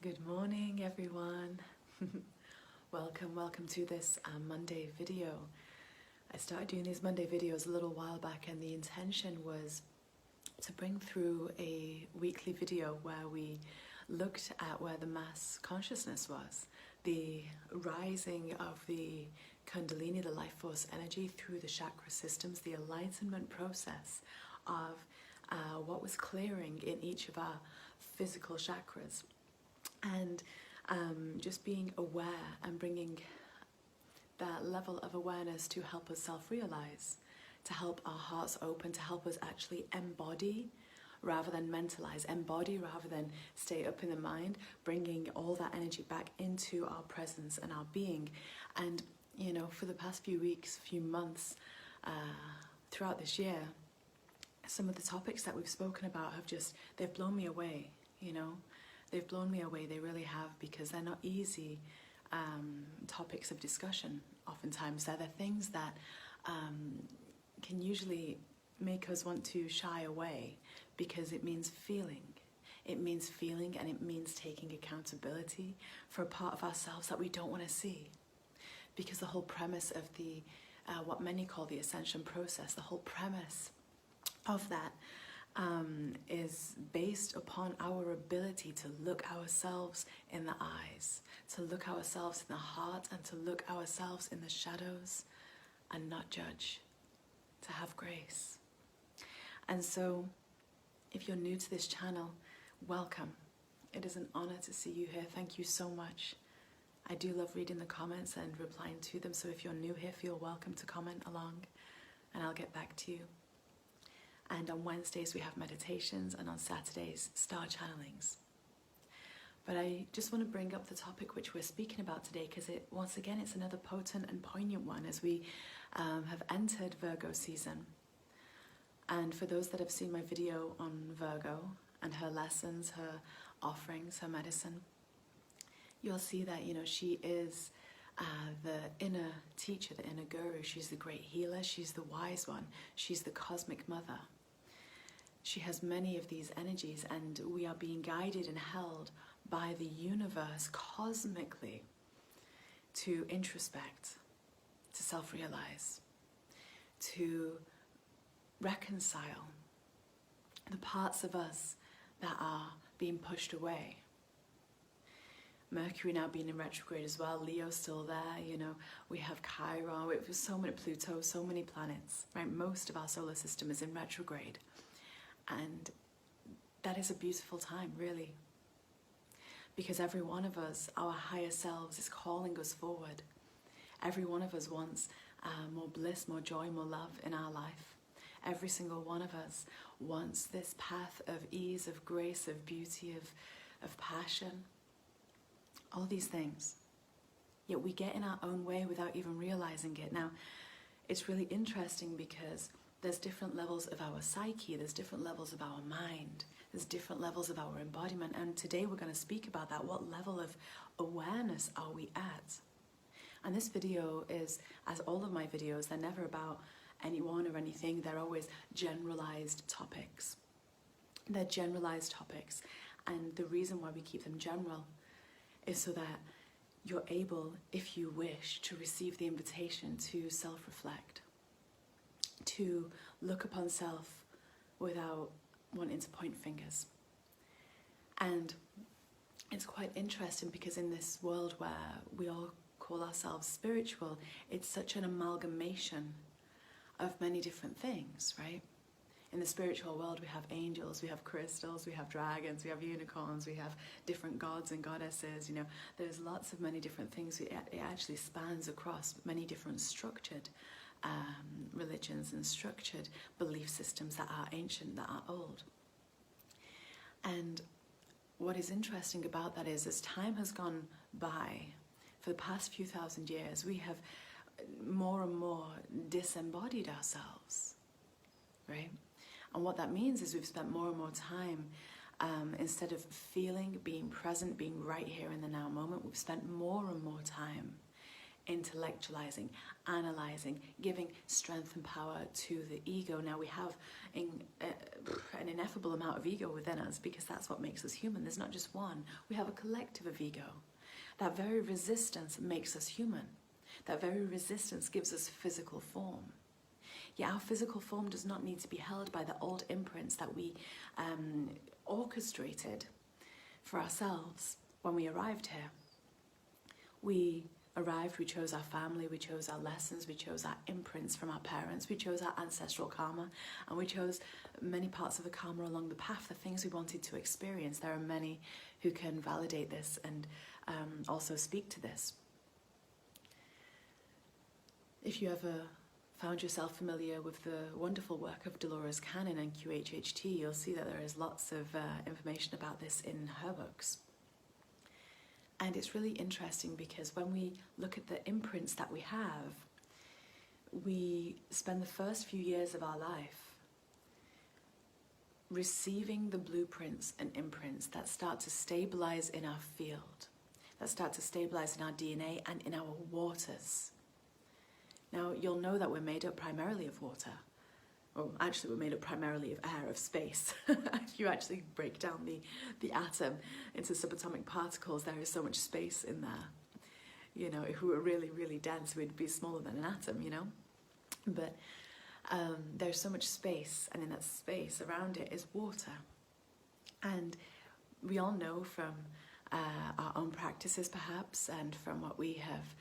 Good morning, everyone. Welcome to this Monday video. I started doing these Monday videos a little while back, and the intention was to bring through a weekly video where we looked at where the mass consciousness was, the rising of the Kundalini, the life force energy through the chakra systems, the enlightenment process of what was clearing in each of our physical chakras. And just being aware and bringing that level of awareness to help us self-realize, to help our hearts open, to help us actually embody rather than mentalize, embody rather than stay up in the mind, bringing all that energy back into our presence and our being. And, you know, for the past few weeks, few months, throughout this year, some of the topics that we've spoken about they've blown me away, you know. They've blown me away, they really have, because they're not easy topics of discussion. Oftentimes they're the things that can usually make us want to shy away, because it means feeling. It means feeling, and it means taking accountability for a part of ourselves that we don't want to see. Because the whole premise of the what many call the Ascension process, the whole premise of that is based upon our ability to look ourselves in the eyes, to look ourselves in the heart, and to look ourselves in the shadows and not judge, to have grace. And so, if you're new to this channel, welcome. It is an honor to see you here. Thank you so much. I do love reading the comments and replying to them, so if you're new here, feel welcome to comment along, and I'll get back to you. And on Wednesdays we have meditations, and on Saturdays star channelings. But I just want to bring up the topic which we're speaking about today, because once again it's another potent and poignant one as we have entered Virgo season. And for those that have seen my video on Virgo and her lessons, her offerings, her medicine, you'll see that, you know, she is the inner teacher, the inner guru. She's the great healer, she's the wise one, she's the cosmic mother. She has many of these energies, and we are being guided and held by the universe cosmically to introspect, to self-realize, to reconcile the parts of us that are being pushed away. Mercury now being in retrograde as well, Leo's still there, you know, we have Chiron, it was so many, Pluto, so many planets, right? Most of our solar system is in retrograde. And that is a beautiful time, really. Because every one of us, our higher selves, is calling us forward. Every one of us wants more bliss, more joy, more love in our life. Every single one of us wants this path of ease, of grace, of beauty, of passion. All these things. Yet we get in our own way without even realizing it. Now, it's really interesting because there's different levels of our psyche, there's different levels of our mind, there's different levels of our embodiment, and today we're going to speak about that. What level of awareness are we at? And this video is, as all of my videos, they're never about anyone or anything, they're always generalized topics. They're generalized topics, and the reason why we keep them general is so that you're able, if you wish, to receive the invitation to self-reflect, to look upon self without wanting to point fingers. And it's quite interesting because in this world where we all call ourselves spiritual, it's such an amalgamation of many different things, right? In the spiritual world, we have angels, we have crystals, we have dragons, we have unicorns, we have different gods and goddesses, you know. There's lots of many different things. It actually spans across many different structured religions and structured belief systems that are ancient, that are old. And what is interesting about that is, as time has gone by, for the past few thousand years, we have more and more disembodied ourselves, right? And what that means is we've spent more and more time, instead of feeling, being present, being right here in the now moment, we've spent more and more time intellectualizing, analyzing, giving strength and power to the ego. Now we have an ineffable amount of ego within us because that's what makes us human. There's not just one. We have a collective of ego. That very resistance makes us human. That very resistance gives us physical form. Yet our physical form does not need to be held by the old imprints that we orchestrated for ourselves when we arrived here. We arrived, we chose our family, we chose our lessons, we chose our imprints from our parents, we chose our ancestral karma, and we chose many parts of the karma along the path, the things we wanted to experience. There are many who can validate this and also speak to this. If you ever found yourself familiar with the wonderful work of Dolores Cannon and QHHT, you'll see that there is lots of information about this in her books. And it's really interesting because when we look at the imprints that we have, we spend the first few years of our life receiving the blueprints and imprints that start to stabilize in our field, that start to stabilize in our DNA and in our waters. Now, you'll know that we're made up primarily of water. Well, actually, we're made up primarily of air, of space. If you actually break down the atom into subatomic particles, there is so much space in there. You know, if we were really, really dense, we'd be smaller than an atom, you know? But there's so much space, and in that space around it is water. And we all know from our own practices, perhaps, and from what we have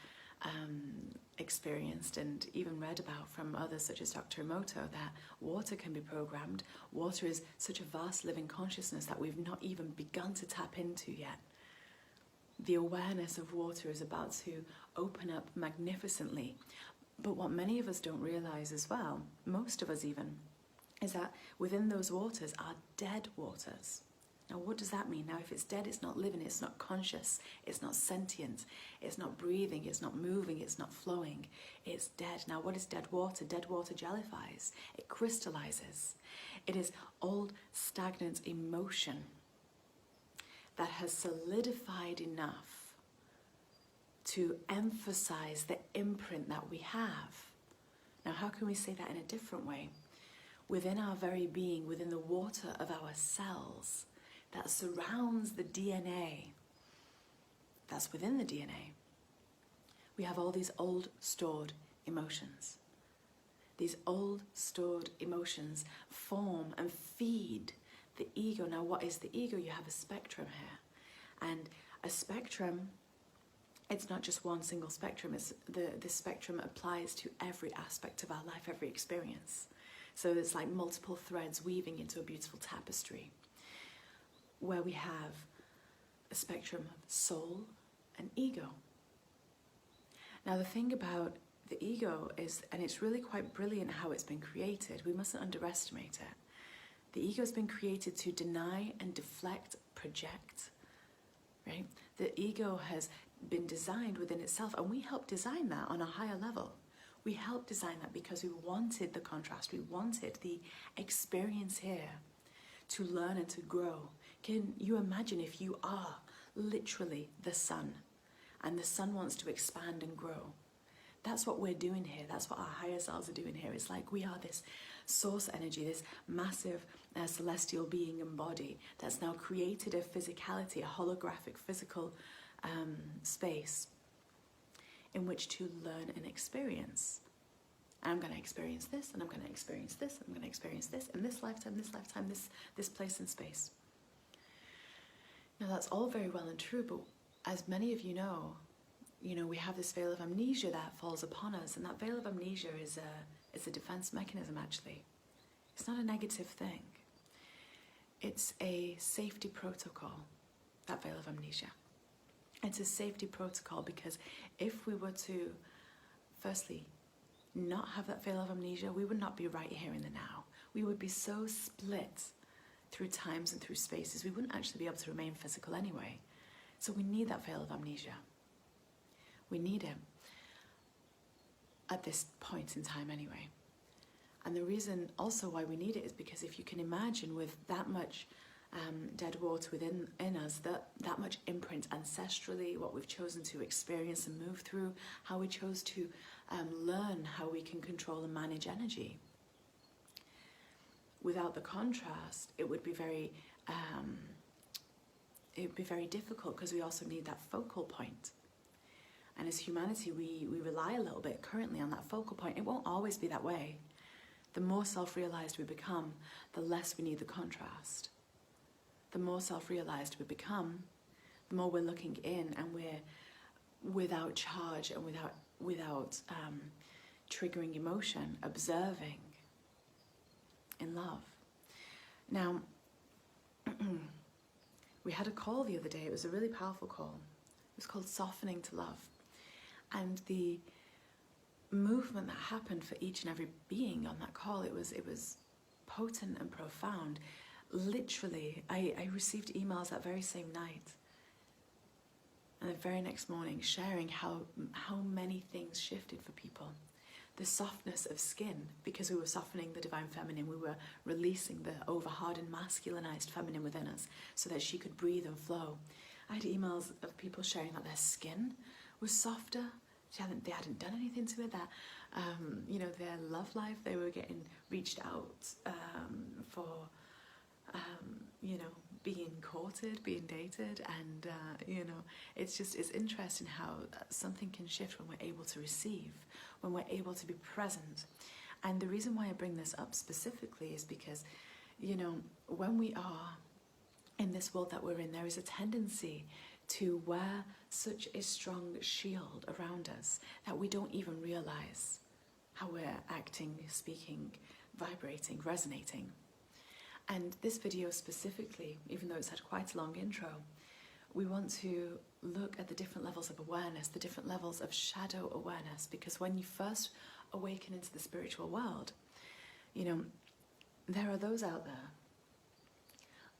experienced and even read about from others such as Dr. Emoto, that water can be programmed. Water is such a vast living consciousness that we've not even begun to tap into yet. The awareness of water is about to open up magnificently. But what many of us don't realize as well, most of us even, is that within those waters are dead waters. Now, what does that mean? Now, if it's dead, it's not living, it's not conscious, it's not sentient, it's not breathing, it's not moving, it's not flowing. It's dead. Now, what is dead water? Dead water jellifies. It crystallizes. It is old, stagnant emotion that has solidified enough to emphasize the imprint that we have. Now, how can we say that in a different way? Within our very being, within the water of our cells, that surrounds the DNA, that's within the DNA, we have all these old stored emotions. These old stored emotions form and feed the ego. Now, what is the ego? You have a spectrum here. And a spectrum, it's not just one single spectrum. It's the spectrum applies to every aspect of our life, every experience. So it's like multiple threads weaving into a beautiful tapestry, where we have a spectrum of soul and ego. Now, the thing about the ego is, and it's really quite brilliant how it's been created, we mustn't underestimate it. The ego has been created to deny and deflect, project, right? The ego has been designed within itself, and we helped design that on a higher level. We helped design that because we wanted the contrast, we wanted the experience here to learn and to grow. Can you imagine if you are literally the sun and the sun wants to expand and grow? That's what we're doing here. That's what our higher selves are doing here. It's like we are this source energy, this massive celestial being and body that's now created a physicality, a holographic physical space in which to learn and experience. I'm going to experience this, and I'm going to experience this, and I'm going to experience this in this lifetime, this place and space. Now, that's all very well and true, but as many of you know, we have this veil of amnesia that falls upon us, and that veil of amnesia is a defense mechanism, actually. It's not a negative thing. It's a safety protocol, that veil of amnesia. It's a safety protocol because if we were to, firstly, not have that veil of amnesia, we would not be right here in the now. We would be so split through times and through spaces, we wouldn't actually be able to remain physical anyway. So we need that veil of amnesia. We need it at this point in time anyway. And the reason also why we need it is because if you can imagine with that much dead water within us, that much imprint ancestrally, what we've chosen to experience and move through, how we chose to learn how we can control and manage energy. Without the contrast, it would be very difficult, because we also need that focal point. And as humanity, we rely a little bit currently on that focal point. It won't always be that way. The more self-realized we become, the less we need the contrast. The more self-realized we become, the more we're looking in, and we're without charge and without triggering emotion, observing in love. Now, we had a call the other day. It was a really powerful call. It was called Softening to Love. And the movement that happened for each and every being on that call, it was potent and profound. Literally, I received emails that very same night and the very next morning sharing how many things shifted for people. The softness of skin, because we were softening the divine feminine, we were releasing the over-hardened, masculinized feminine within us so that she could breathe and flow. I had emails of people sharing that their skin was softer. They hadn't done anything to it, that their love life, they were getting reached out for being courted, being dated, and it's interesting how something can shift when we're able to receive, when we're able to be present. And the reason why I bring this up specifically is because when we are in this world that we're in, there is a tendency to wear such a strong shield around us that we don't even realize how we're acting, speaking, vibrating, resonating. And this video specifically, even though it's had quite a long intro, we want to look at the different levels of awareness, the different levels of shadow awareness, because when you first awaken into the spiritual world, there are those out there.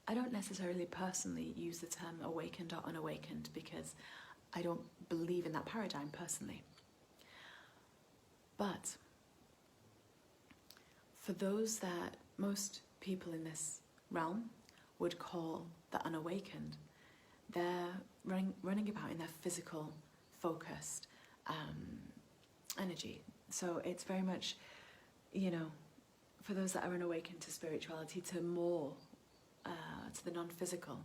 I don't necessarily personally use the term awakened or unawakened, because I don't believe in that paradigm personally. But for those that most people in this realm would call the unawakened, they're running about in their physical, focused energy. So it's very much, for those that are unawakened to spirituality, to the non-physical,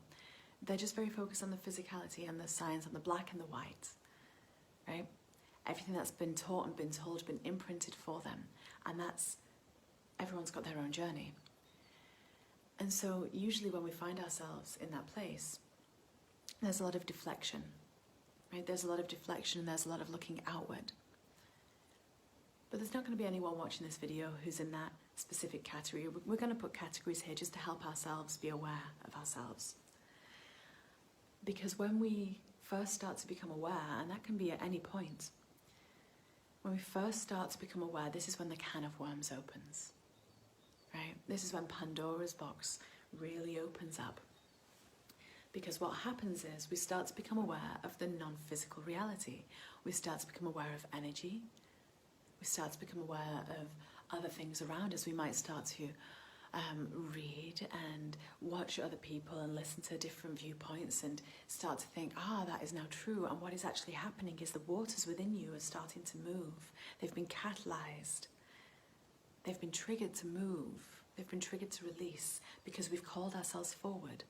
they're just very focused on the physicality and the signs, on the black and the white, right? Everything that's been taught and been told, been imprinted for them, and everyone's got their own journey. And so usually when we find ourselves in that place, there's a lot of deflection, right? There's a lot of deflection, and there's a lot of looking outward. But there's not going to be anyone watching this video who's in that specific category. We're going to put categories here just to help ourselves be aware of ourselves. Because when we first start to become aware, and that can be at any point, when we first start to become aware, this is when the can of worms opens, right? This is when Pandora's box really opens up. Because what happens is we start to become aware of the non-physical reality. We start to become aware of energy. We start to become aware of other things around us. We might start to read and watch other people and listen to different viewpoints and start to think, that is now true. And what is actually happening is the waters within you are starting to move. They've been catalyzed. They've been triggered to move. They've been triggered to release, because we've called ourselves forward.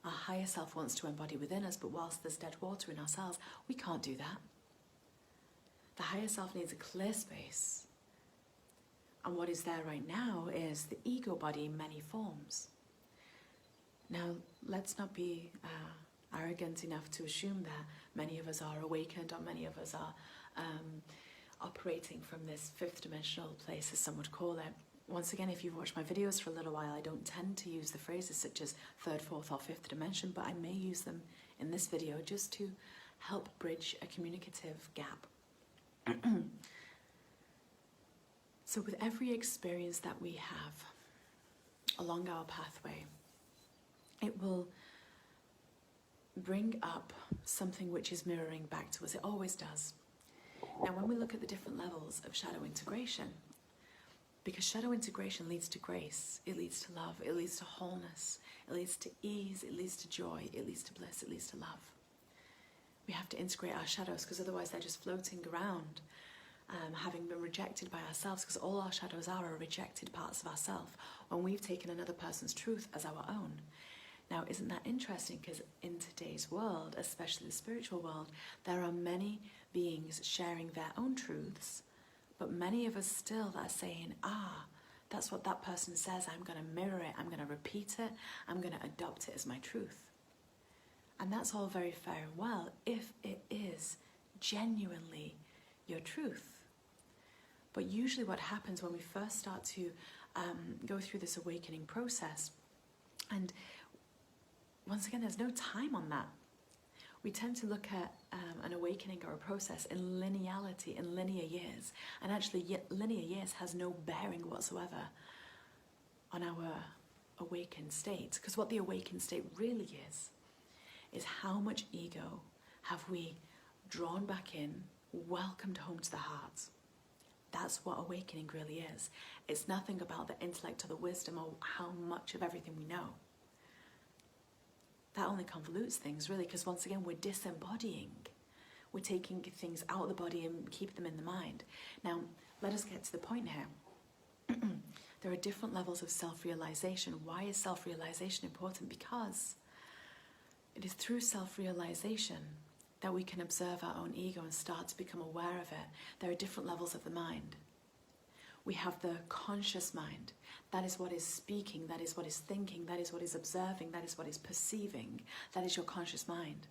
Our higher self wants to embody within us, but whilst there's dead water in ourselves, we can't do that. The higher self needs a clear space. And what is there right now is the ego body in many forms. Now, let's not be arrogant enough to assume that many of us are awakened, or many of us are operating from this fifth dimensional place, as some would call it. Once again, if you've watched my videos for a little while, I don't tend to use the phrases such as third, fourth, or fifth dimension, but I may use them in this video just to help bridge a communicative gap. So with every experience that we have along our pathway, it will bring up something which is mirroring back to us. It always does. Now, when we look at the different levels of shadow integration, Because shadow integration leads to grace, it leads to love, it leads to wholeness, it leads to ease, it leads to joy, it leads to bliss, it leads to love. We have to integrate our shadows, because otherwise they're just floating around, having been rejected by ourselves, because all our shadows are rejected parts of ourselves when we've taken another person's truth as our own. Now, isn't that interesting? Because in today's world, especially the spiritual world, there are many beings sharing their own truths, but many of us still are saying, that's what that person says, I'm going to mirror it, I'm going to repeat it, I'm going to adopt it as my truth. And that's all very fair and well if it is genuinely your truth. But usually what happens when we first start to go through this awakening process, and once again, there's no time on that. We tend to look at an awakening or a process in lineality, in linear years. And actually, linear years has no bearing whatsoever on our awakened state. Because what the awakened state really is how much ego have we drawn back in, welcomed home to the heart. That's what awakening really is. It's nothing about the intellect or the wisdom or how much of everything we know. That only convolutes things, really, because once again, we're disembodying. We're taking things out of the body and keep them in the mind. Now, let us get to the point here. There are different levels of self-realization. Why is self-realization important? Because it is through self-realization that we can observe our own ego and start to become aware of it. There are different levels of the mind. We have the conscious mind. That is what is speaking, that is what is thinking, that is what is observing, that is what is perceiving. That is your conscious mind.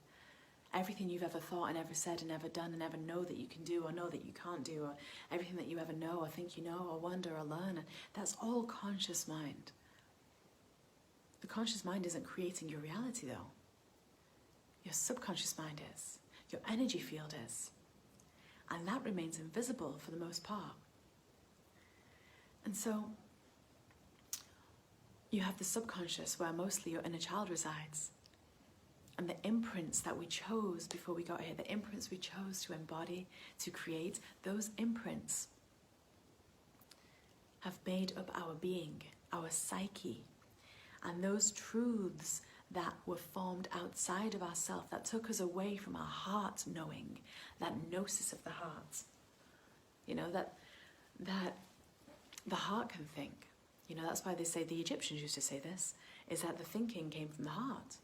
Everything you've ever thought and ever said and ever done and ever know that you can do or know that you can't do, or everything that you ever know or think you know or wonder or learn, that's all conscious mind. The conscious mind isn't creating your reality though. Your subconscious mind is. Your energy field is. And that remains invisible for the most part. And so, you have the subconscious where mostly your inner child resides. And the imprints that we chose before we got here, the imprints we chose to embody, to create, those imprints have made up our being, our psyche. And those truths that were formed outside of ourselves, that took us away from our heart knowing, that gnosis of the heart. You know, that the heart can think. You know, that's why they say, the Egyptians used to say this, is that the thinking came from the heart.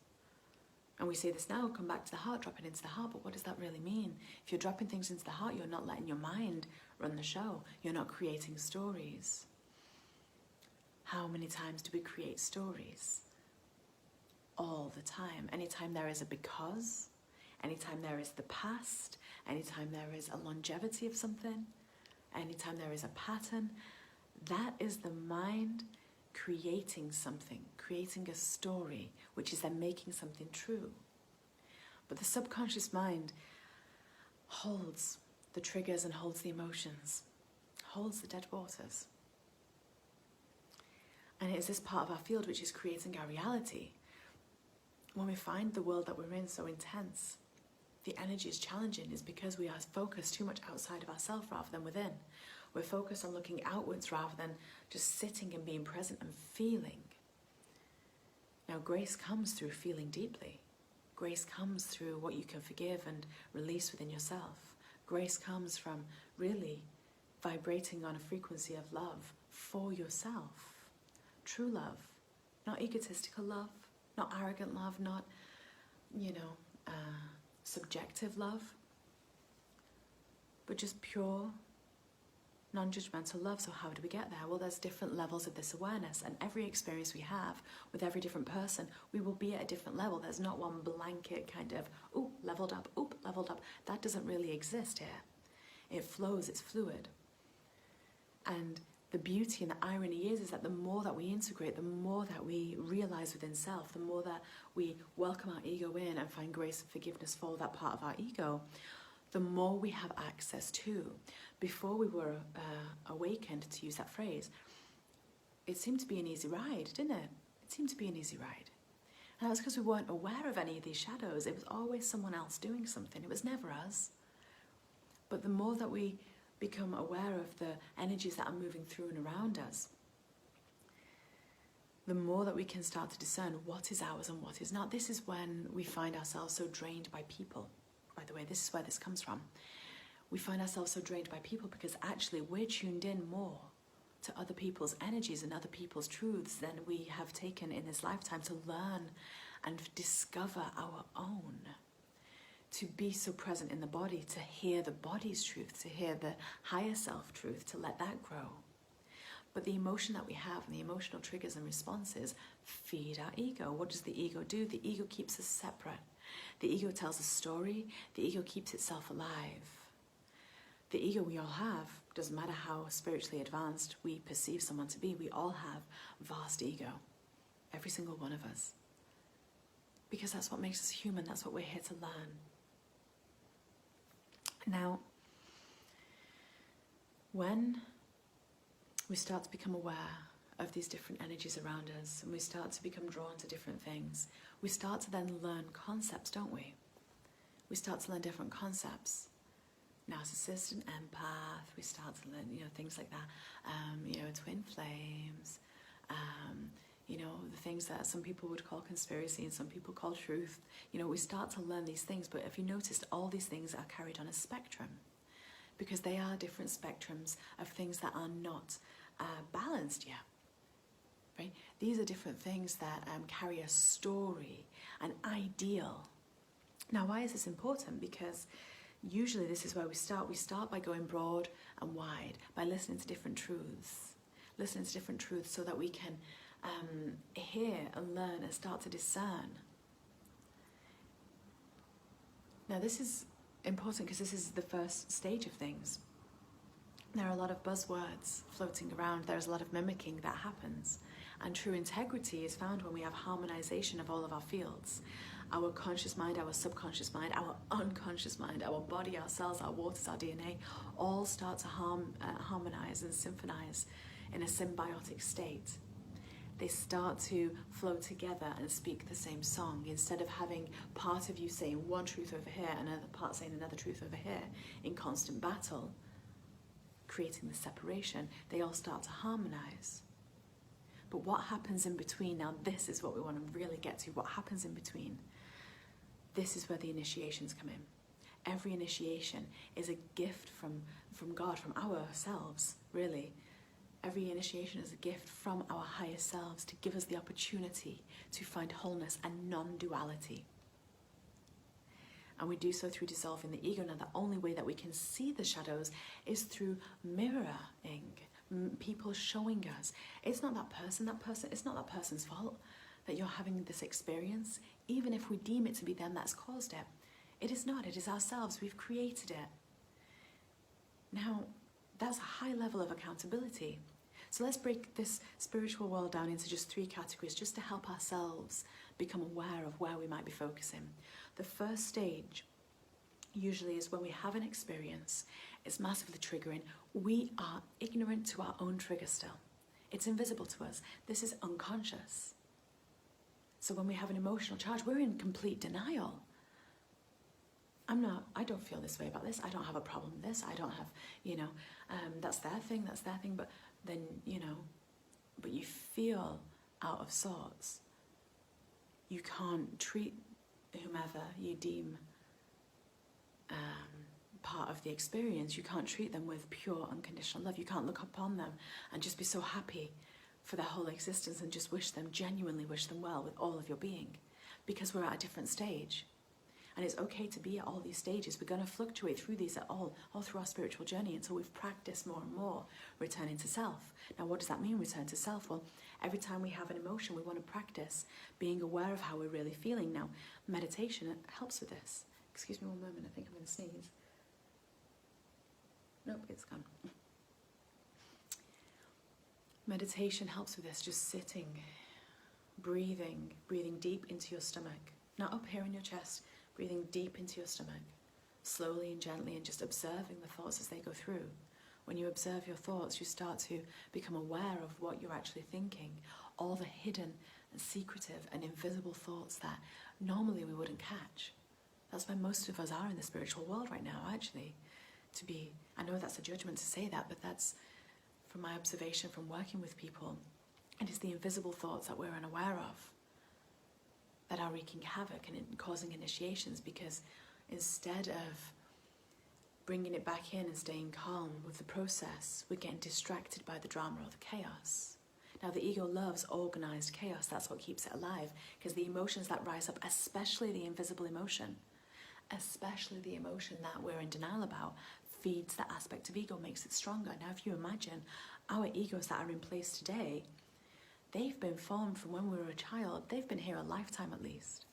And we say this now, come back to the heart, drop it into the heart, but what does that really mean? If you're dropping things into the heart, you're not letting your mind run the show. You're not creating stories. How many times do we create stories? All the time. Anytime there is a because, anytime there is the past, anytime there is a longevity of something, anytime there is a pattern, that is the mind creating something, creating a story, which is then making something true. But the subconscious mind holds the triggers and holds the emotions, holds the dead waters. And it is this part of our field which is creating our reality. When we find the world that we're in so intense, the energy is challenging, is because we are focused too much outside of ourselves rather than within. We're focused on looking outwards rather than just sitting and being present and feeling. Now, grace comes through feeling deeply. Grace comes through what you can forgive and release within yourself. Grace comes from really vibrating on a frequency of love for yourself. True love, not egotistical love, not arrogant love, not, subjective love, but just pure, non-judgmental love. So how do we get there? Well, there's different levels of this awareness, and every experience we have with every different person, we will be at a different level. There's not one blanket kind of, leveled up, leveled up. That doesn't really exist here. It flows, it's fluid. And the beauty and the irony is that the more that we integrate, the more that we realize within self, the more that we welcome our ego in and find grace and forgiveness for that part of our ego, the more we have access to. Before we were awakened, to use that phrase, it seemed to be an easy ride, didn't it? It seemed to be an easy ride. And that was because we weren't aware of any of these shadows. It was always someone else doing something. It was never us. But the more that we become aware of the energies that are moving through and around us, the more that we can start to discern what is ours and what is not. This is when we find ourselves so drained by people. By the way, this is where this comes from. We find ourselves so drained by people because actually we're tuned in more to other people's energies and other people's truths than we have taken in this lifetime to learn and discover our own. To be so present in the body, to hear the body's truth, to hear the higher self truth, to let that grow. But the emotion that we have and the emotional triggers and responses feed our ego. What does the ego do? The ego keeps us separate. The ego tells a story. The ego keeps itself alive. The ego we all have, doesn't matter how spiritually advanced we perceive someone to be, we all have vast ego. Every single one of us. Because that's what makes us human. That's what we're here to learn. Now, when we start to become aware of these different energies around us and we start to become drawn to different things, we start to then learn concepts, don't we? We start to learn different concepts. Narcissist and empath, we start to learn, things like that. Twin flames, the things that some people would call conspiracy and some people call truth. We start to learn these things, but if you noticed, all these things are carried on a spectrum because they are different spectrums of things that are not balanced yet, right? These are different things that carry a story, an ideal. Now, why is this important? Because usually this is where we start. We start by going broad and wide, by listening to different truths. Listening to different truths so that we can hear and learn and start to discern. Now this is important because this is the first stage of things. There are a lot of buzzwords floating around. There's a lot of mimicking that happens. And true integrity is found when we have harmonization of all of our fields. Our conscious mind, our subconscious mind, our unconscious mind, our body, our cells, our waters, our DNA, all start to harmonize and symphonize in a symbiotic state. They start to flow together and speak the same song. Instead of having part of you saying one truth over here and another part saying another truth over here in constant battle, creating the separation, they all start to harmonize. But what happens in between? Now this is what we want to really get to. What happens in between? This is where the initiations come in. Every initiation is a gift from God, from ourselves, really. Every initiation is a gift from our higher selves to give us the opportunity to find wholeness and non-duality. And we do so through dissolving the ego. Now, the only way that we can see the shadows is through mirroring, people showing us. It's not that person, it's not that person's fault that you're having this experience. Even if we deem it to be them that's caused it, it is not, it is ourselves, we've created it. Now, that's a high level of accountability. So let's break this spiritual world down into just 3 categories, just to help ourselves become aware of where we might be focusing. The first stage usually is when we have an experience, it's massively triggering, we are ignorant to our own trigger still. It's invisible to us. This is unconscious. So when we have an emotional charge, we're in complete denial. I don't feel this way about this. I don't have a problem with this. I don't have, that's their thing, but then, but you feel out of sorts. You can't treat whomever you deem part of the experience. You can't treat them with pure unconditional love. You can't look upon them and just be so happy for their whole existence and just genuinely wish them well with all of your being, because we're at a different stage. And it's okay to be at all these stages. We're going to fluctuate through these all through our spiritual journey until we've practiced more and more returning to self. Now, what does that mean, return to self? Well, every time we have an emotion, we want to practice being aware of how we're really feeling. Now, meditation helps with this. Excuse me one moment, I think I'm going to sneeze. Nope, it's gone. Meditation helps with this, just sitting, breathing deep into your stomach. Not up here in your chest, breathing deep into your stomach, slowly and gently, and just observing the thoughts as they go through. When you observe your thoughts, you start to become aware of what you're actually thinking, all the hidden and secretive and invisible thoughts that normally we wouldn't catch. That's where most of us are in the spiritual world right now, actually. to be, I know that's a judgment to say that, but that's from my observation from working with people. It is the invisible thoughts that we're unaware of that are wreaking havoc and causing initiations, because instead of bringing it back in and staying calm with the process, we're getting distracted by the drama or the chaos. Now, the ego loves organized chaos. That's what keeps it alive, because the emotions that rise up, especially the invisible emotion, especially the emotion that we're in denial about, feeds that aspect of ego, makes it stronger. Now, if you imagine our egos that are in place today, they've been formed from when we were a child. They've been here a lifetime at least.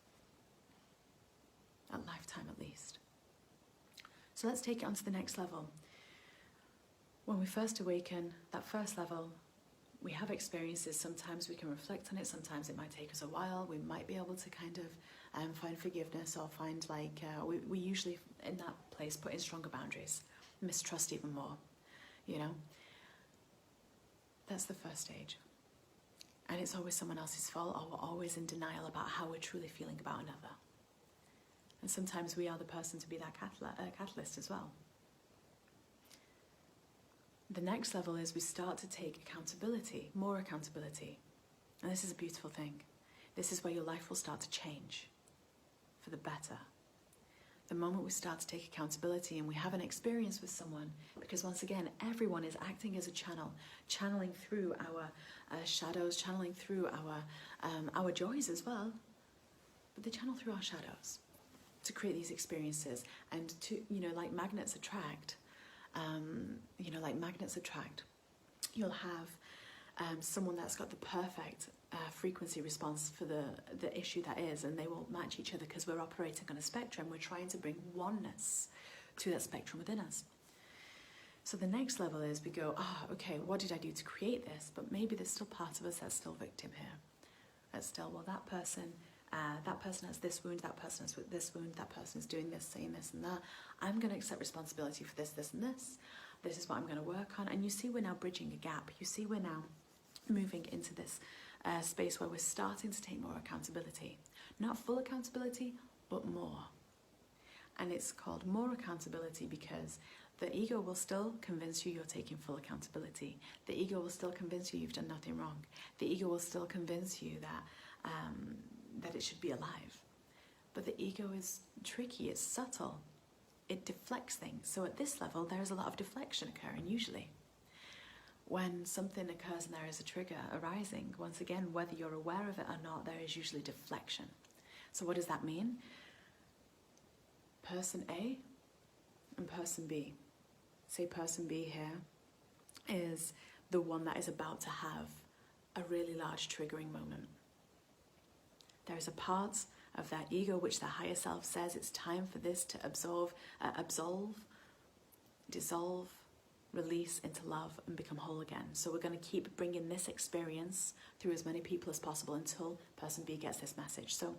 A lifetime at least. So let's take it on to the next level. When we first awaken, that first level, we have experiences. Sometimes we can reflect on it. Sometimes it might take us a while. We might be able to kind of find forgiveness, or find we usually in that place put in stronger boundaries, mistrust even more, you know. That's the first stage. And it's always someone else's fault, or we're always in denial about how we're truly feeling about another. And sometimes we are the person to be that catalyst as well. The next level is we start to take accountability, more accountability. And this is a beautiful thing. This is where your life will start to change for the better. The moment we start to take accountability and we have an experience with someone, because once again, everyone is acting as a channel, channeling through our shadows, channeling through our joys as well, but they channel through our shadows to create these experiences. And to, like magnets attract, you'll have someone that's got the perfect frequency response for the issue that is, and they will match each other because we're operating on a spectrum. We're trying to bring oneness to that spectrum within us. So the next level is we go, okay, what did I do to create this? But maybe there's still part of us that's still victim here. That's still, well, that person has this wound, that person has this wound, that person is doing this, saying this and that. I'm going to accept responsibility for this, this and this. This is what I'm going to work on. And you see we're now bridging a gap. You see we're now moving into this space where we're starting to take more accountability. Not full accountability, but more. And it's called more accountability because the ego will still convince you you're taking full accountability. The ego will still convince you you've done nothing wrong. The ego will still convince you that it should be alive. But the ego is tricky, it's subtle. It deflects things. So at this level, there is a lot of deflection occurring usually. When something occurs and there is a trigger arising, once again, whether you're aware of it or not, there is usually deflection. So what does that mean? Person A and person B. Say person B here is the one that is about to have a really large triggering moment. There is a part of that ego which the higher self says it's time for this to absolve, dissolve, release into love and become whole again. So we're going to keep bringing this experience through as many people as possible until person B gets this message. So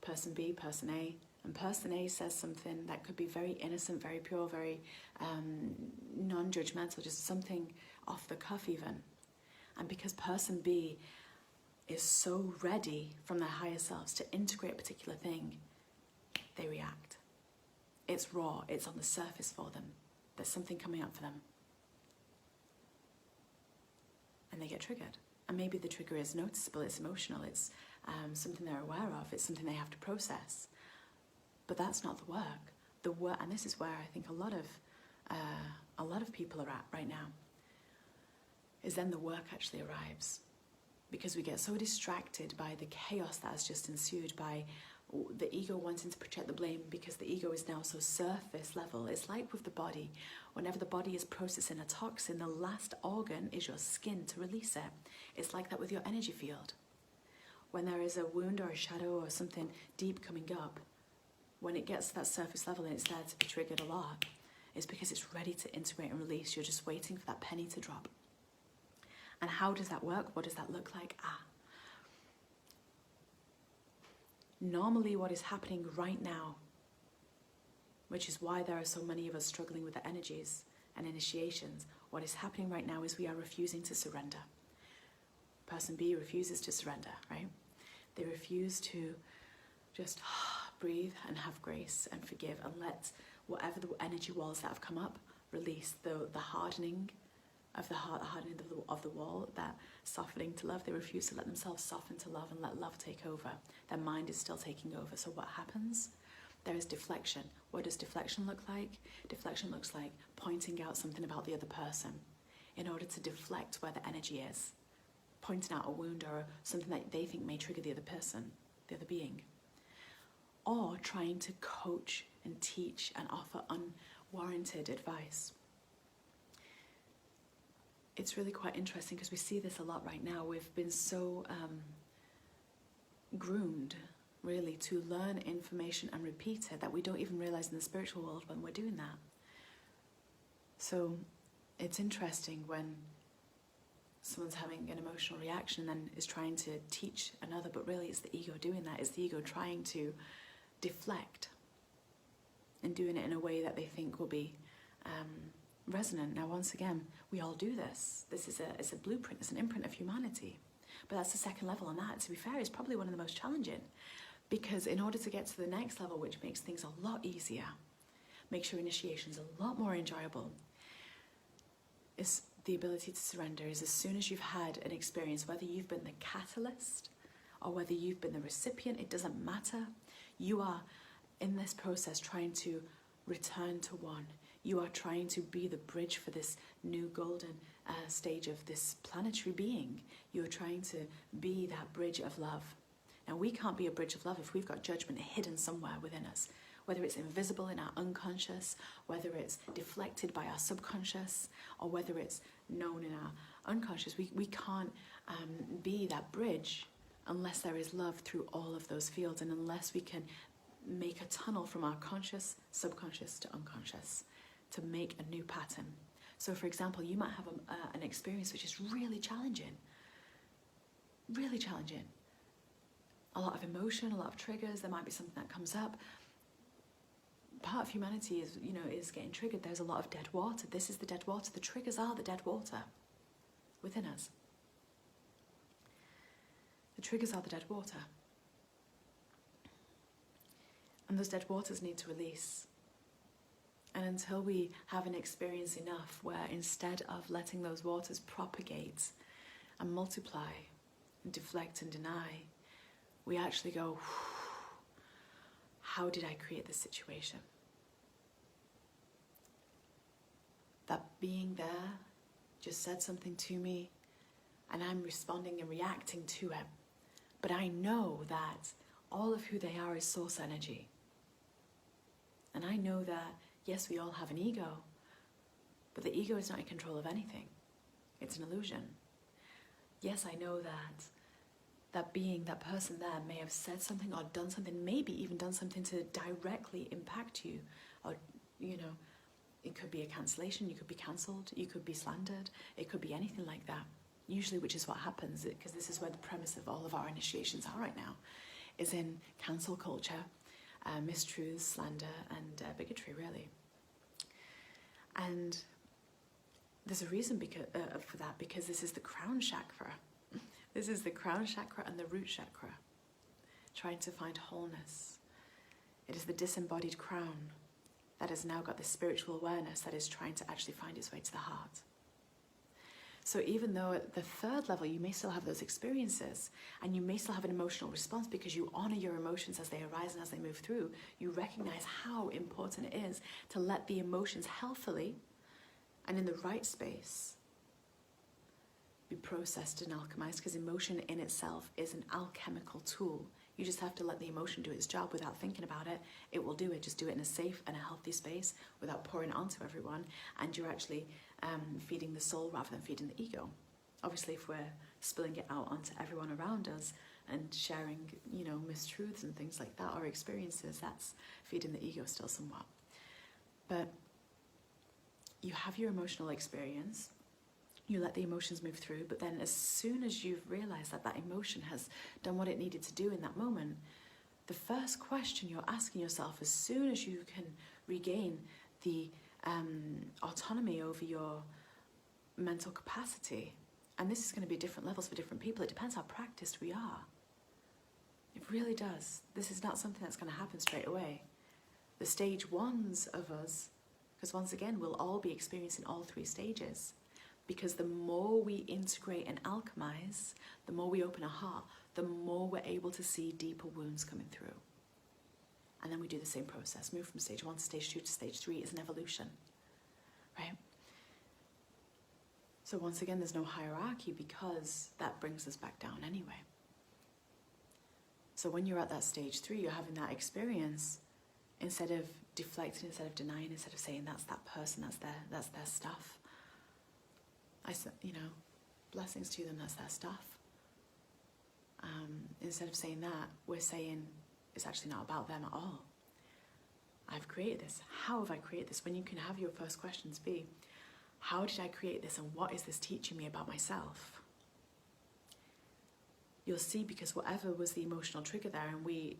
person B, person A, and person A says something that could be very innocent, very pure, very non-judgmental, just something off the cuff even. And because person B is so ready from their higher selves to integrate a particular thing, they react. It's raw, it's on the surface for them. There's something coming up for them. And they get triggered. And maybe the trigger is noticeable, it's emotional, it's something they're aware of, it's something they have to process. But that's not the work. And this is where I think a lot of people are at right now, is then the work actually arrives. Because we get so distracted by the chaos that has just ensued, by the ego wanting to project the blame, because the ego is now so surface level. It's like with the body. Whenever the body is processing a toxin, the last organ is your skin to release it. It's like that with your energy field. When there is a wound or a shadow or something deep coming up, when it gets to that surface level and it's there to be triggered a lot, it's because it's ready to integrate and release. You're just waiting for that penny to drop. And how does that work? What does that look like? Normally what is happening right now, which is why there are so many of us struggling with the energies and initiations, what is happening right now is we are refusing to surrender. Person B refuses to surrender, right? They refuse to just breathe and have grace and forgive and let whatever the energy walls that have come up, release the hardening of the heart, the hardening of the wall, that softening to love. They refuse to let themselves soften to love and let love take over. Their mind is still taking over. So what happens? There is deflection. What does deflection look like? Deflection looks like pointing out something about the other person in order to deflect where the energy is. Pointing out a wound or something that they think may trigger the other person, the other being. Or trying to coach and teach and offer unwarranted advice. It's really quite interesting because we see this a lot right now. We've been so groomed, really, to learn information and repeat it that we don't even realize in the spiritual world when we're doing that. So it's interesting when someone's having an emotional reaction and is trying to teach another, but really it's the ego doing that. It's the ego trying to deflect and doing it in a way that they think will be resonant. Now, once again, we all do this. This is it's a blueprint, it's an imprint of humanity. But that's the second level, and that, to be fair, is probably one of the most challenging, because in order to get to the next level, which makes things a lot easier, makes your initiations a lot more enjoyable, is the ability to surrender. Is as soon as you've had an experience, whether you've been the catalyst or whether you've been the recipient, it doesn't matter. You are in this process trying to return to one. You are trying to be the bridge for this new golden stage of this planetary being. You are trying to be that bridge of love. Now, we can't be a bridge of love if we've got judgment hidden somewhere within us, whether it's invisible in our unconscious, whether it's deflected by our subconscious, or whether it's known in our unconscious. We can't be that bridge unless there is love through all of those fields, and unless we can make a tunnel from our conscious, subconscious to unconscious to make a new pattern. So, for example, you might have an experience which is really challenging. Really challenging. A lot of emotion, a lot of triggers. There might be something that comes up. Part of humanity is getting triggered. There's a lot of dead water. This is the dead water. The triggers are the dead water within us. The triggers are the dead water. And those dead waters need to release. And until we have an experience enough where instead of letting those waters propagate and multiply and deflect and deny, we actually go, how did I create this situation? That being there just said something to me, and I'm responding and reacting to it. But I know that all of who they are is source energy. And I know that, yes, we all have an ego, but the ego is not in control of anything. It's an illusion. Yes, I know that that being, that person there may have said something or done something, maybe even done something to directly impact you. Or, it could be a cancellation, you could be cancelled, you could be slandered, it could be anything like that. Usually, which is what happens, because this is where the premise of all of our initiations are right now, is in cancel culture, mistruths, slander, and bigotry, really. And there's a reason for that, because this is the crown chakra. This is the crown chakra and the root chakra, trying to find wholeness. It is the disembodied crown that has now got this spiritual awareness that is trying to actually find its way to the heart. So even though at the third level you may still have those experiences and you may still have an emotional response because you honor your emotions as they arise and as they move through, you recognize how important it is to let the emotions healthily and in the right space be processed and alchemized, because emotion in itself is an alchemical tool. You just have to let the emotion do its job without thinking about it. It will do it. Just do it in a safe and a healthy space without pouring it onto everyone. And you're actually feeding the soul rather than feeding the ego. Obviously, if we're spilling it out onto everyone around us and sharing, mistruths and things like that, or experiences, that's feeding the ego still somewhat. But you have your emotional experience. You let the emotions move through, but then as soon as you've realized that that emotion has done what it needed to do in that moment, the first question you're asking yourself, as soon as you can regain the autonomy over your mental capacity, and this is going to be different levels for different people, it depends how practiced we are. It really does. This is not something that's going to happen straight away. The stage ones of us, because once again, we'll all be experiencing all three stages. Because the more we integrate and alchemize, the more we open our heart, the more we're able to see deeper wounds coming through. And then we do the same process. Move from stage 1 to stage 2 to stage 3 is an evolution, right? So once again, there's no hierarchy because that brings us back down anyway. So when you're at that stage 3, you're having that experience, instead of deflecting, instead of denying, instead of saying that's that person, that's their stuff. Blessings to them, that's their stuff. Instead of saying that, we're saying it's actually not about them at all. I've created this. How have I created this? When you can have your first questions be, how did I create this and what is this teaching me about myself? You'll see, because whatever was the emotional trigger there, and we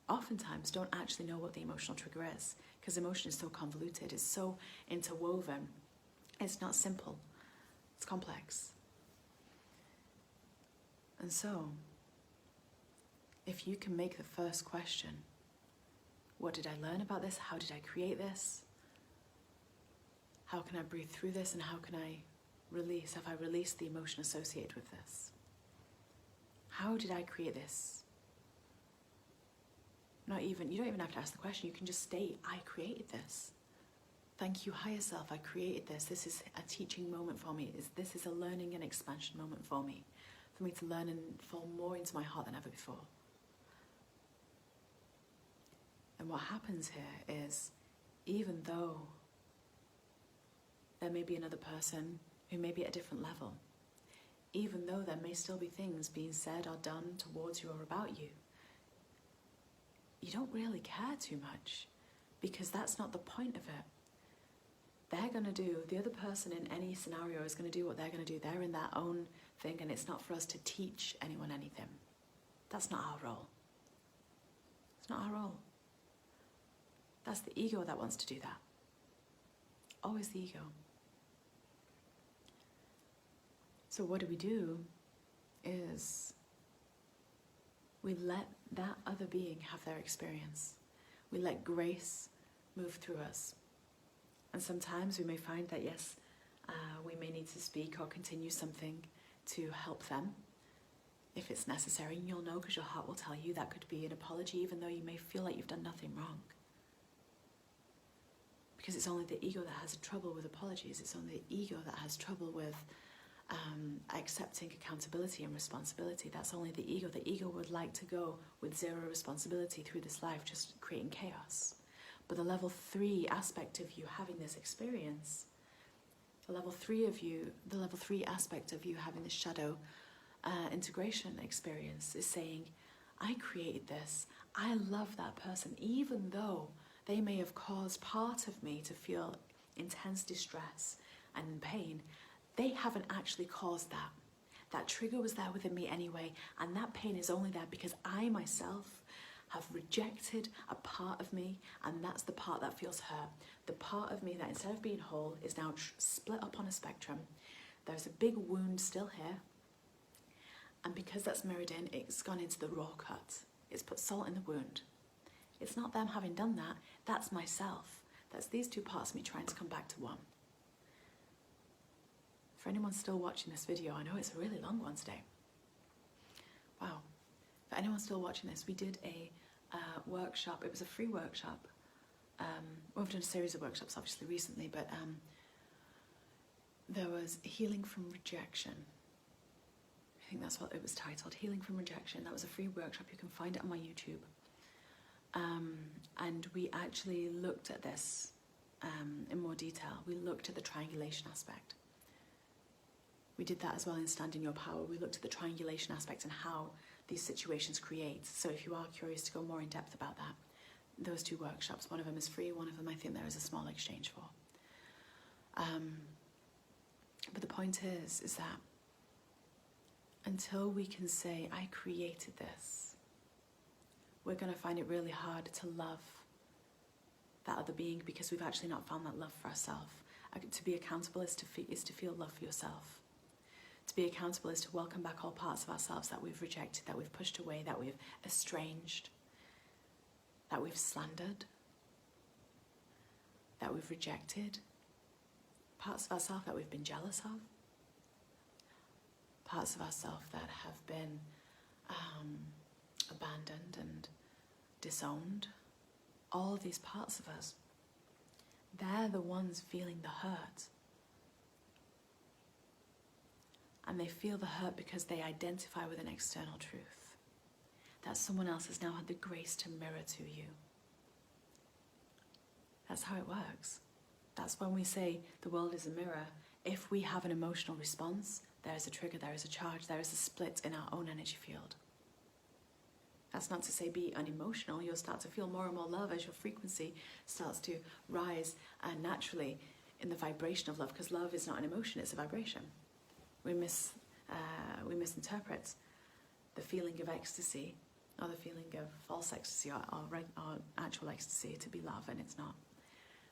oftentimes don't actually know what the emotional trigger is, because emotion is so convoluted, it's so interwoven, it's not simple, it's complex. And so, if you can make the first question, what did I learn about this? How did I create this? How can I breathe through this? And how can I release? Have I released the emotion associated with this? How did I create this? You don't even have to ask the question. You can just state, I created this. Thank you, higher self, I created this. This is a teaching moment for me. This is a learning and expansion moment for me to learn and fall more into my heart than ever before. And what happens here is, even though there may be another person who may be at a different level, even though there may still be things being said or done towards you or about you, you don't really care too much, because that's not the point of it. They're going to do, the other person in any scenario is going to do what they're going to do. They're in their own thing, and it's not for us to teach anyone anything. That's not our role. It's not our role. That's the ego that wants to do that. Always the ego. So what do is we let that other being have their experience. We let grace move through us. And sometimes we may find that, yes, we may need to speak or continue something to help them if it's necessary. And you'll know, because your heart will tell you, that could be an apology, even though you may feel like you've done nothing wrong. Because it's only the ego that has trouble with apologies. It's only the ego that has trouble with accepting accountability and responsibility. That's only the ego. The ego would like to go with zero responsibility through this life, just creating chaos. But the level 3 aspect of you having this experience, the level 3 aspect of you having this shadow integration experience is saying, I created this. I love that person, even though they may have caused part of me to feel intense distress and pain. They haven't actually caused that. That trigger was there within me anyway, and that pain is only there because I myself have rejected a part of me, and that's the part that feels hurt. The part of me that, instead of being whole, is now split up on a spectrum. There's a big wound still here, and because that's mirrored in, it's gone into the raw cut. It's put salt in the wound. It's not them having done that, that's myself. That's these two parts of me trying to come back to one. For anyone still watching this video, I know it's a really long one today. Wow. For anyone still watching this, we did a workshop. It was a free workshop. We've done a series of workshops, obviously, recently, but there was Healing from Rejection. I think that's what it was titled, Healing from Rejection. That was a free workshop. You can find it on my YouTube. And we actually looked at this in more detail. We looked at the triangulation aspect. We did that as well in Stand in Your Power. We looked at the triangulation aspect and how these situations create. So if you are curious to go more in depth about that, those two workshops, one of them is free, one of them I think there is a small exchange for. But the point is that until we can say, I created this, we're going to find it really hard to love that other being, because we've actually not found that love for ourselves. To be accountable is to feel love for yourself. To be accountable is to welcome back all parts of ourselves that we've rejected, that we've pushed away, that we've estranged, that we've slandered. that we've rejected, parts of ourselves that we've been jealous of, parts of ourselves that have been abandoned and disowned. All these parts of us, they're the ones feeling the hurt. And they feel the hurt because they identify with an external truth that someone else has now had the grace to mirror to you. That's how it works. That's when we say the world is a mirror. If we have an emotional response, there is a trigger, there is a charge, there is a split in our own energy field. That's not to say be unemotional. You'll start to feel more and more love as your frequency starts to rise naturally in the vibration of love, because love is not an emotion, it's a vibration. We misinterpret the feeling of ecstasy or the feeling of false ecstasy or actual ecstasy to be love, and it's not.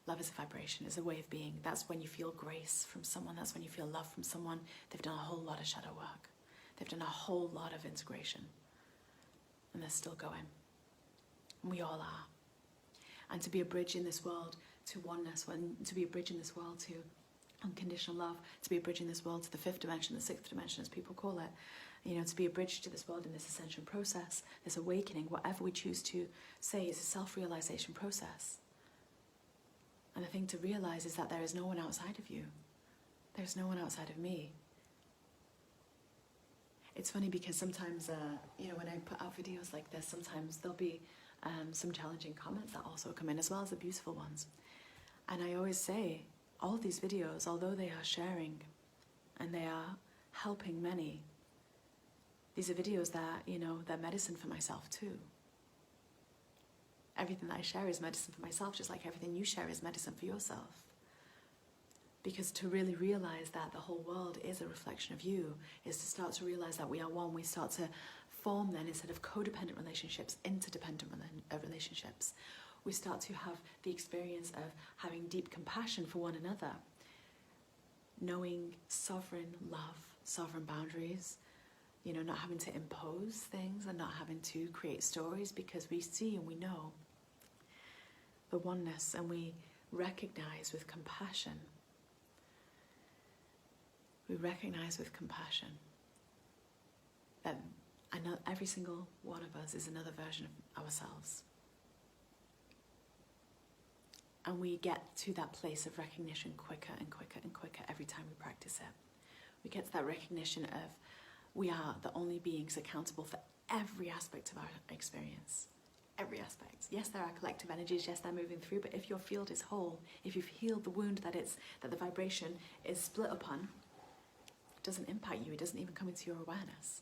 Love is a vibration, it's a way of being. That's when you feel grace from someone, that's when you feel love from someone. They've done a whole lot of shadow work. They've done a whole lot of integration. And they're still going. And we all are. And to be a bridge in this world to oneness, to be a bridge in this world to unconditional love, to be a bridge in this world to the fifth dimension, the sixth dimension as people call it, to be a bridge to this world in this ascension process, this awakening, whatever we choose to say, is a self-realization process. And the thing to realize is that there is no one outside of you. There's no one outside of me. It's funny because sometimes, when I put out videos like this, sometimes there'll be some challenging comments that also come in, as well as the beautiful ones. And I always say, all these videos, although they are sharing and they are helping many, these are videos that, they're medicine for myself too. Everything that I share is medicine for myself, just like everything you share is medicine for yourself. Because to really realize that the whole world is a reflection of you is to start to realize that we are one. We start to form then, instead of codependent relationships, interdependent relationships. We start to have the experience of having deep compassion for one another, knowing sovereign love, sovereign boundaries, not having to impose things and not having to create stories, because we see and we know the oneness, and we recognize with compassion. We recognize with compassion that every single one of us is another version of ourselves. And we get to that place of recognition quicker and quicker and quicker every time we practice it. We get to that recognition of we are the only beings accountable for every aspect of our experience. Every aspect. Yes, there are collective energies, yes, they're moving through, but if your field is whole, if you've healed the wound that the vibration is split upon, it doesn't impact you, it doesn't even come into your awareness.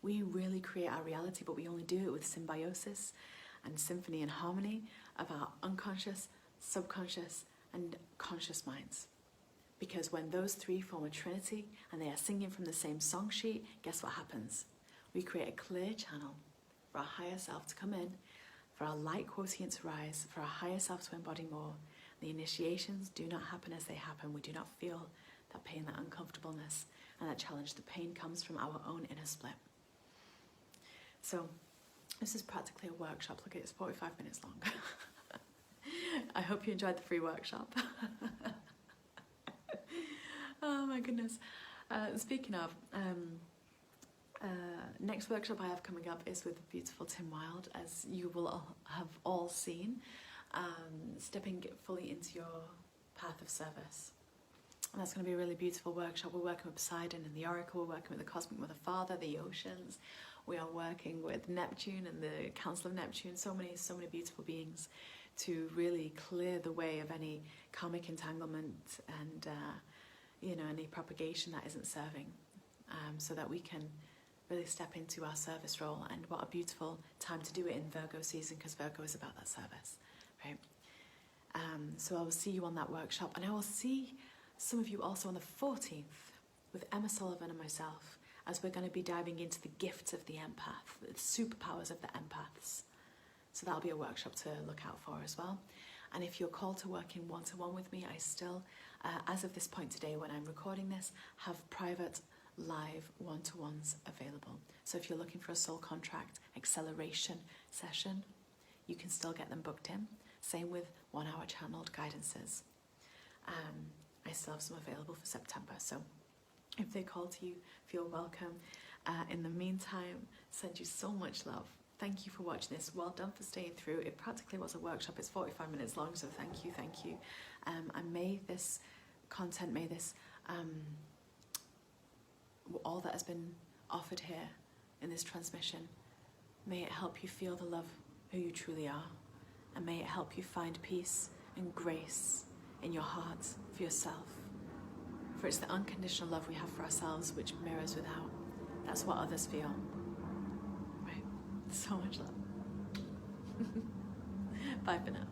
We really create our reality, but we only do it with symbiosis and symphony and harmony of our unconscious, subconscious, and conscious minds. Because when those three form a trinity and they are singing from the same song sheet, guess what happens? We create a clear channel for our higher self to come in, for our light quotient to rise, for our higher self to embody more. The initiations do not happen as they happen. We do not feel that pain, that uncomfortableness, and that challenge. The pain comes from our own inner split. So this is practically a workshop. Look, it's 45 minutes long. I hope you enjoyed the free workshop. Oh my goodness. Speaking of, next workshop I have coming up is with the beautiful Tim Wilde, as you will have all seen, stepping fully into your path of service. And that's going to be a really beautiful workshop. We're working with Poseidon and the Oracle, we're working with the Cosmic Mother Father, the oceans, we are working with Neptune and the Council of Neptune, so many beautiful beings, to really clear the way of any karmic entanglement and any propagation that isn't serving, so that we can really step into our service role. And what a beautiful time to do it in Virgo season, because Virgo is about that service, right? So I will see you on that workshop, and I will see some of you also on the 14th with Emma Sullivan and myself, as we're going to be diving into the gifts of the empath, the superpowers of the empaths. So that'll be a workshop to look out for as well. And if you're called to work in one-to-one with me, I still, as of this point today when I'm recording this, have private live one-to-ones available. So if you're looking for a soul contract acceleration session, you can still get them booked in. Same with 1 hour channeled guidances. I still have some available for September, so if they call to you, feel welcome. In the meantime, send you so much love. Thank you for watching this. Well done for staying through. It practically was a workshop. It's 45 minutes long, so thank you, thank you. And may this content, may this, all that has been offered here in this transmission, may it help you feel the love who you truly are, and may it help you find peace and grace in your heart for yourself. For it's the unconditional love we have for ourselves which mirrors without. That's what others feel. Right? So much love. Bye for now.